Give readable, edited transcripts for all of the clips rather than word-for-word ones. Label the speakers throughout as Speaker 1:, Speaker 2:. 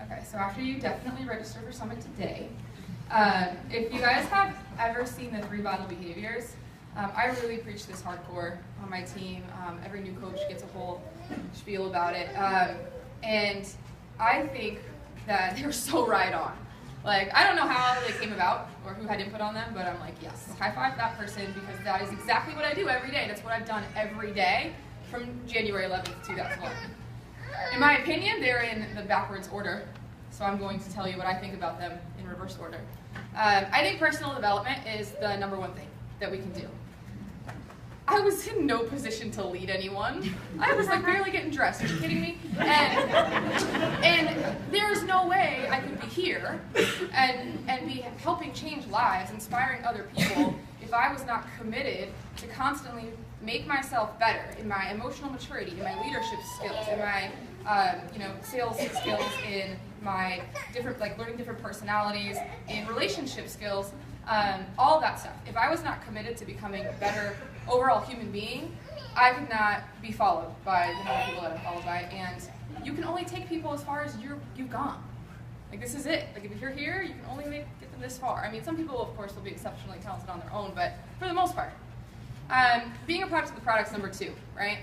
Speaker 1: Okay, so after you definitely register for Summit today, if you guys have ever seen the 3 vital behaviors, I really preach this hardcore on my team. Every new coach gets a whole spiel about it. And I think that they're so right on. Like, I don't know how they came about or who had input on them, but I'm like, yes, high five that person, because that is exactly what I do every day. That's what I've done every day from January 11th, 2001. In my opinion, they're in the backwards order, so I'm going to tell you what I think about them in reverse order. I think personal development is the #1 thing that we can do. I was in no position to lead anyone. I was like barely getting dressed. Are you kidding me? And there's no way I could be here and be helping change lives, inspiring other people, if I was not committed to constantly make myself better in my emotional maturity, in my leadership skills, in my sales skills, in my different, like learning different personalities, in relationship skills, all that stuff. If I was not committed to becoming a better overall human being, I could not be followed by the number of people that I'm followed by. And you can only take people as far as you've gone. Like, this is it. Like, if you're here, you can only get them this far. I mean, some people, of course, will be exceptionally talented on their own, but for the most part, being a product of the product's #2, right?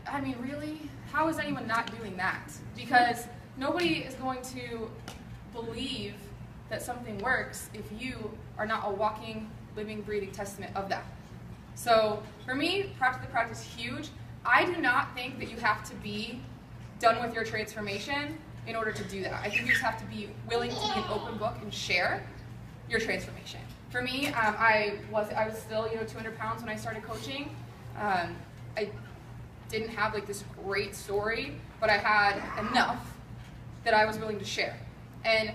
Speaker 1: I mean, really? How is anyone not doing that? Because nobody is going to believe that something works if you are not a walking, living, breathing testament of that. So for me, product of the product is huge. I do not think that you have to be done with your transformation in order to do that. I think you just have to be willing to be an open book and share your transformation. For me, I was still 200 pounds when I started coaching. I didn't have like this great story, but I had enough that I was willing to share. And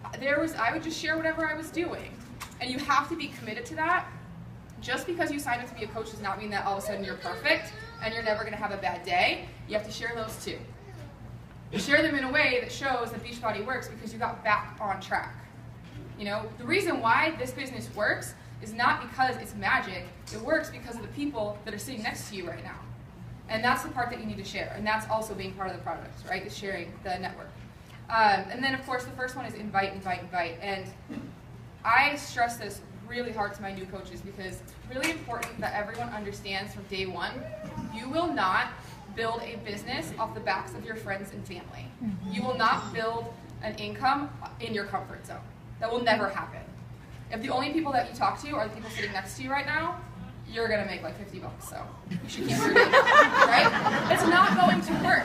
Speaker 1: I would just share whatever I was doing. And you have to be committed to that. Just because you signed up to be a coach does not mean that all of a sudden you're perfect and you're never going to have a bad day. You have to share those too. You share them in a way that shows that Beachbody works because you got back on track. The reason why this business works is not because it's magic. It works because of the people that are sitting next to you right now. And that's the part that you need to share. And that's also being part of the product, right? Is sharing the network. And then, of course, the first one is invite, invite, invite. And I stress this really hard to my new coaches because it's really important that everyone understands from day one, you will not build a business off the backs of your friends and family. You will not build an income in your comfort zone. That will never happen. If the only people that you talk to are the people sitting next to you right now, you're going to make like $50, so you should keep your name, right? It's not going to work.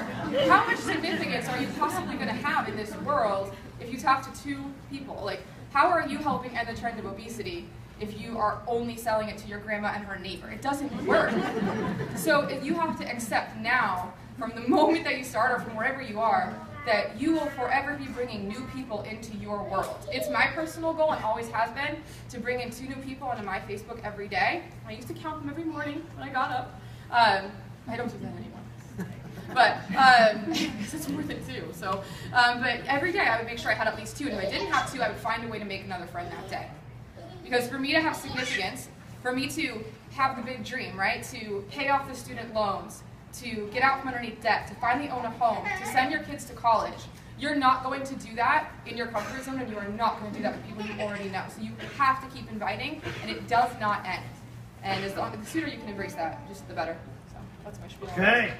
Speaker 1: How much significance are you possibly going to have in this world if you talk to 2 people? Like, how are you helping end the trend of obesity if you are only selling it to your grandma and her neighbor? It doesn't work. So if you have to accept now, from the moment that you start or from wherever you are, that you will forever be bringing new people into your world. It's my personal goal, and always has been, to bring in 2 new people onto my Facebook every day. I used to count them every morning when I got up. I don't do that anymore. But it's worth it too. So, but every day I would make sure I had at least 2, and if I didn't have 2, I would find a way to make another friend that day. Because for me to have significance, for me to have the big dream, right, to pay off the student loans, to get out from underneath debt, to finally own a home, to send your kids to college, you're not going to do that in your comfort zone, and you are not going to do that with people you already know. So you have to keep inviting, and it does not end. And the sooner you can embrace that, just the better. So that's my spiel.
Speaker 2: Okay.